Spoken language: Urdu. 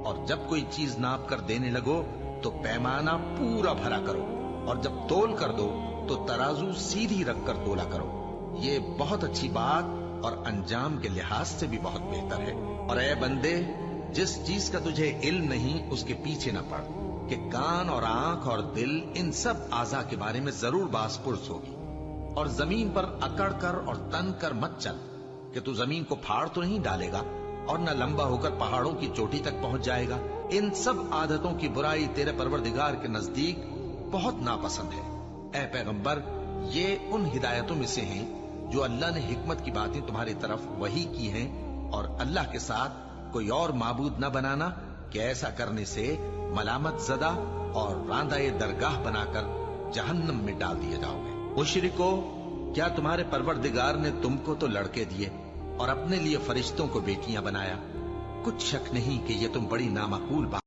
اور جب کوئی چیز ناپ کر دینے لگو تو پیمانہ پورا بھرا کرو، اور جب تول کر دو تو ترازو سیدھی رکھ کر تولا کرو۔ یہ بہت اچھی بات اور انجام کے لحاظ سے بھی بہت بہتر ہے۔ اور اے بندے، جس چیز کا تجھے علم نہیں اس کے پیچھے نہ پڑ، کہ کان اور آنکھ اور دل ان سب اعضاء کے بارے میں ضرور باز پرس ہوگی۔ اور زمین پر اکڑ کر اور تن کر مت چل، کہ تو زمین کو پھاڑ تو نہیں ڈالے گا اور نہ لمبا ہو کر پہاڑوں کی چوٹی تک پہنچ جائے گا۔ ان سب عادتوں کی برائی تیرے پروردگار کے نزدیک بہت ناپسند ہے۔ اے پیغمبر، یہ ان ہدایتوں میں سے ہیں جو اللہ نے حکمت کی باتیں تمہاری طرف وحی کی ہیں، اور اللہ کے ساتھ کوئی اور معبود نہ بنانا، کہ ایسا کرنے سے ملامت زدہ اور راندہ درگاہ بنا کر جہنم میں ڈال دیے جاؤ گے۔ مشرکو، کیا تمہارے پروردگار نے تم کو تو لڑکے دیے اور اپنے لیے فرشتوں کو بیٹیاں بنایا؟ کچھ شک نہیں کہ یہ تم بڑی نامعقول بات